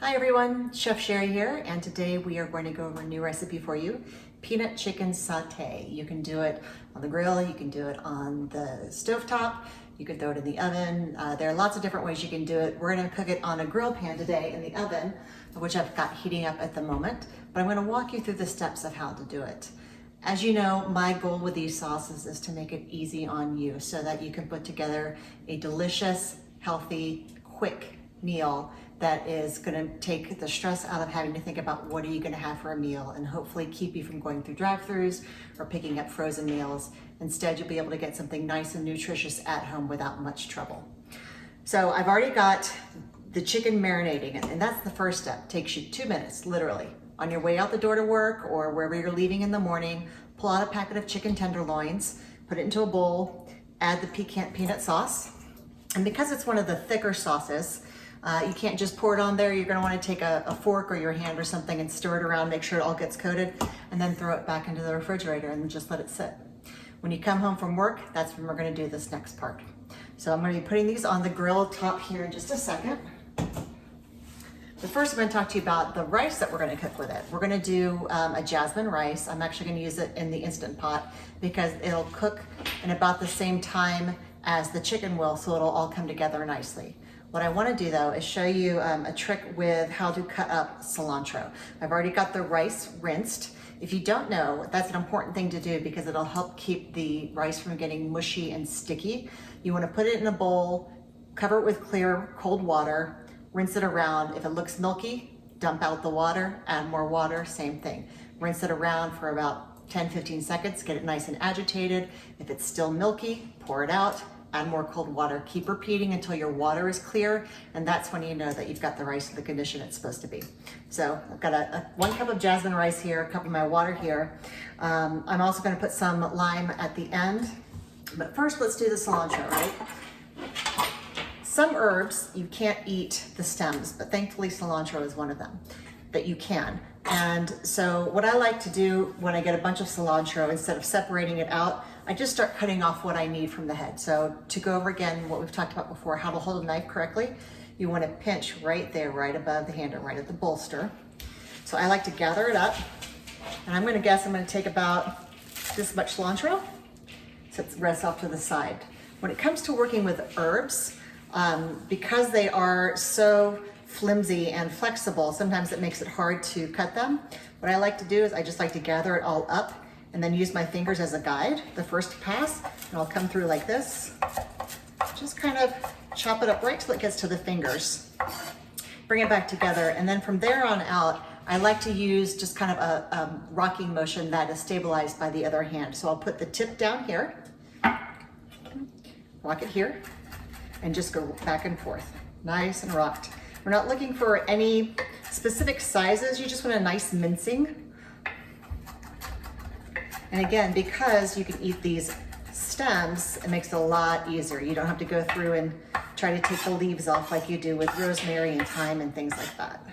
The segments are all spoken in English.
Hi everyone, Chef Sherry here, and today we are going to go over a new recipe for you, peanut chicken satay. You can do it on the grill, you can do it on the stovetop, you can throw it in the oven. There are lots of different ways you can do it. We're going to cook it on a grill pan today in the oven, which I've got heating up at the moment, but I'm going to walk you through the steps of how to do it. As you know, my goal with these sauces is to make it easy on you so that you can put together a delicious, healthy, quick meal that is going to take the stress out of having to think about what are you going to have for a meal and hopefully keep you from going through drive-thrus or picking up frozen meals. Instead, you'll be able to get something nice and nutritious at home without much trouble. So I've already got the chicken marinating, and that's the first step. Takes you 2 minutes, literally. On your way out the door to work or wherever you're leaving in the morning, pull out a packet of chicken tenderloins, put it into a bowl, add the Piquant Peanut sauce. And because it's one of the thicker sauces, you can't just pour it on there. You're gonna wanna take a fork or your hand or something and stir it around, make sure it all gets coated, and then throw it back into the refrigerator and just let it sit. When you come home from work, that's when we're gonna do this next part. So I'm gonna be putting these on the grill top here in just a second. But first I'm gonna talk to you about the rice that we're gonna cook with it. We're gonna do a jasmine rice. I'm actually gonna use it in the Instant Pot because it'll cook in about the same time as the chicken will, so it'll all come together nicely. What I want to do though is show you a trick with how to cut up cilantro. I've already got the rice rinsed. If you don't know, that's an important thing to do because it'll help keep the rice from getting mushy and sticky. You want to put it in a bowl, cover it with clear cold water, rinse it around. If it looks milky, dump out the water, add more water, same thing. Rinse it around for about 10-15 seconds, get it nice and agitated. If it's still milky, pour it out. Add more cold water. Keep repeating until your water is clear, and that's when you know that you've got the rice in the condition it's supposed to be. So I've got 1 cup of jasmine rice here, a cup of my water here. I'm also going to put some lime at the end, but first let's do the cilantro, right? Some herbs you can't eat the stems, but thankfully cilantro is one of them that you can. And so what I like to do when I get a bunch of cilantro, instead of separating it out, I just start cutting off what I need from the head. So to go over again what we've talked about before, how to hold a knife correctly, you want to pinch right there, right above the handle, right at the bolster. So I like to gather it up, and I'm going to guess I'm going to take about this much cilantro, so it rests off to the side. When it comes to working with herbs, because they are so flimsy and flexible, sometimes it makes it hard to cut them. What I like to do is I just like to gather it all up and then use my fingers as a guide the first pass, and I'll come through like this. Just kind of chop it up right till it gets to the fingers. Bring it back together, and then from there on out, I like to use just kind of a rocking motion that is stabilized by the other hand. So I'll put the tip down here, rock it here, and just go back and forth, nice and rocked. We're not looking for any specific sizes, you just want a nice mincing. And again, because you can eat these stems, it makes it a lot easier. You don't have to go through and try to take the leaves off like you do with rosemary and thyme and things like that.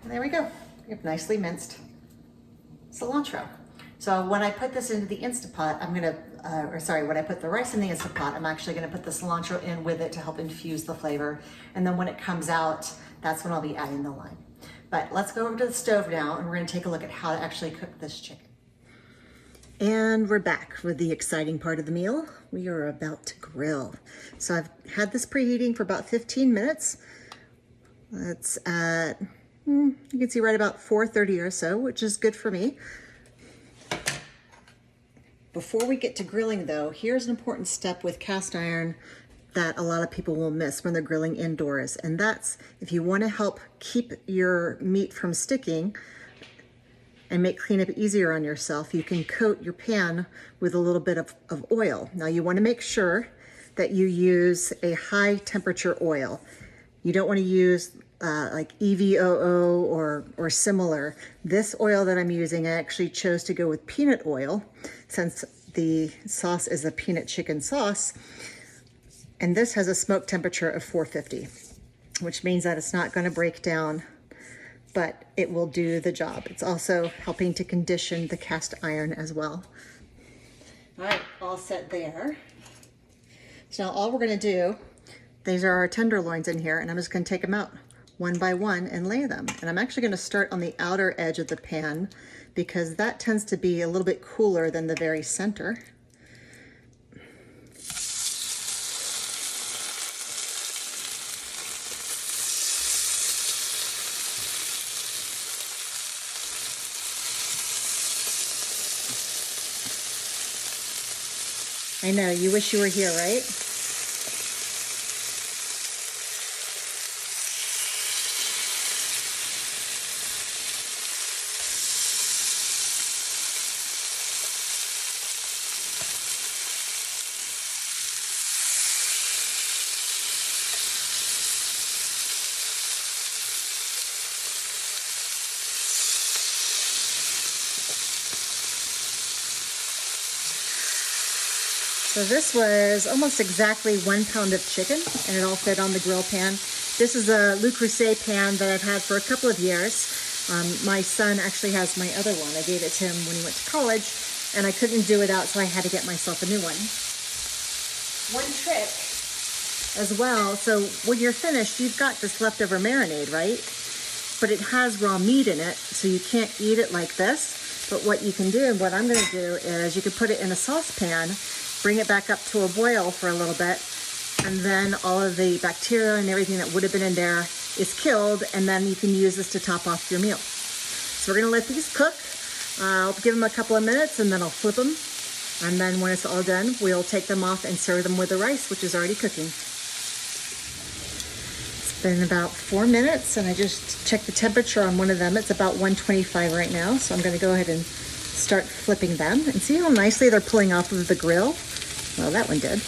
And there we go. We have nicely minced cilantro. So when I put this into the Instant Pot, when I put the rice in the Instant Pot, I'm actually gonna put the cilantro in with it to help infuse the flavor. And then when it comes out, that's when I'll be adding the lime. But let's go over to the stove now, and we're gonna take a look at how to actually cook this chicken. And we're back with the exciting part of the meal. We are about to grill. So I've had this preheating for about 15 minutes. It's at, you can see right about 4:30 or so, which is good for me. Before we get to grilling though, here's an important step with cast iron that a lot of people will miss when they're grilling indoors. And that's, if you wanna help keep your meat from sticking and make cleanup easier on yourself, you can coat your pan with a little bit of oil. Now you wanna make sure that you use a high temperature oil. You don't wanna use like EVOO or similar. This oil that I'm using, I actually chose to go with peanut oil since the sauce is a peanut chicken sauce. And this has a smoke temperature of 450, which means that it's not going to break down, but it will do the job. It's also helping to condition the cast iron as well. All right, all set there. So now all we're going to do These are our tenderloins in here, and I'm just gonna take them out one by one and lay them. And I'm actually gonna start on the outer edge of the pan because that tends to be a little bit cooler than the very center. I know, you wish you were here, right? So this was almost exactly 1 pound of chicken, and it all fit on the grill pan. This is a Le Creuset pan that I've had for a couple of years. My son actually has my other one. I gave it to him when he went to college, and I couldn't do it out, so I had to get myself a new one. One trick as well, so when you're finished, you've got this leftover marinade, right? But it has raw meat in it, so you can't eat it like this. But what you can do, and what I'm gonna do, is you can put it in a saucepan, bring it back up to a boil for a little bit, and then all of the bacteria and everything that would have been in there is killed, and then you can use this to top off your meal. So we're gonna let these cook. I'll give them a couple of minutes and then I'll flip them. And then when it's all done, we'll take them off and serve them with the rice, which is already cooking. It's been about 4 minutes, and I just checked the temperature on one of them. It's about 125 right now, so I'm gonna go ahead and start flipping them and see how nicely they're pulling off of the grill. Well, that one did.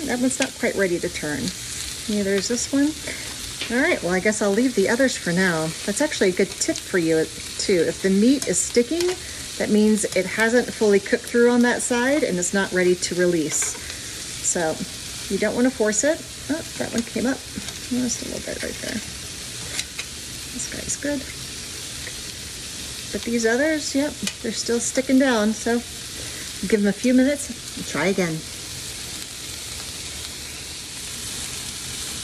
That one's not quite ready to turn. Yeah, there's this one. All right, well, I guess I'll leave the others for now. That's actually a good tip for you too. If the meat is sticking, that means it hasn't fully cooked through on that side and it's not ready to release. So you don't want to force it. Oh, that one came up. Just a little bit right there. This guy's good. But these others, yep, they're still sticking down. So give them a few minutes and try again.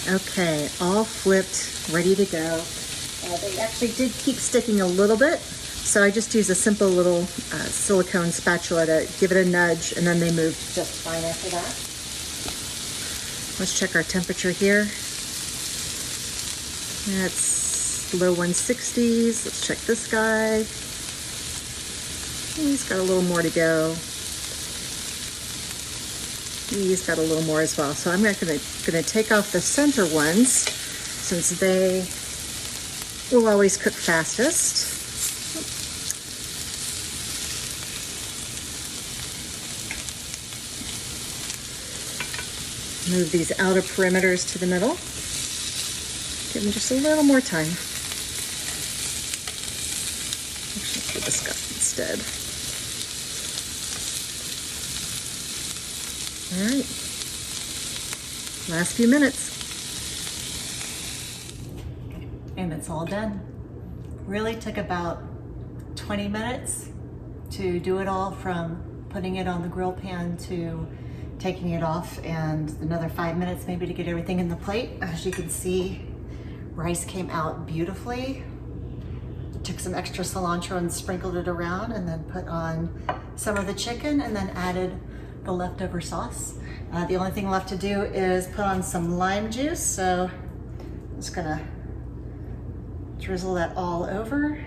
Okay, all flipped, ready to go. They actually did keep sticking a little bit, so I just used a simple little silicone spatula to give it a nudge, and then they moved just fine after that. Let's check our temperature here. That's low 160s. Let's check this guy. He's got a little more to go. He's got a little more as well. So I'm not gonna take off the center ones since they will always cook fastest. Move these outer perimeters to the middle. Give them just a little more time. Actually, put this guy instead. All right, last few minutes. And it's all done. Really took about 20 minutes to do it all, from putting it on the grill pan to taking it off, and another 5 minutes maybe to get everything in the plate. As you can see, rice came out beautifully. Took some extra cilantro and sprinkled it around, and then put on some of the chicken, and then added the leftover sauce. The only thing left to do is put on some lime juice, so I'm just gonna drizzle that all over.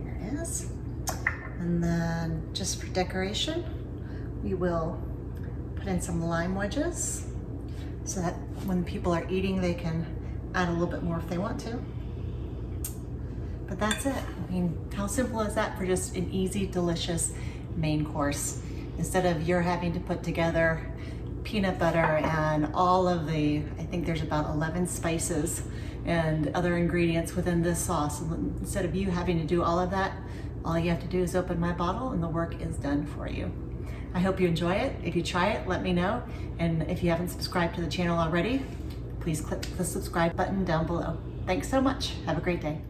There it is. And then just for decoration, we will put in some lime wedges so that when people are eating, they can add a little bit more if they want to. But that's it. I mean, how simple is that for just an easy, delicious main course? Instead of you're having to put together peanut butter and all of the, I think there's about 11 spices and other ingredients within this sauce. Instead of you having to do all of that, all you have to do is open my bottle and the work is done for you. I hope you enjoy it. If you try it, let me know. And if you haven't subscribed to the channel already, please click the subscribe button down below. Thanks so much. Have a great day.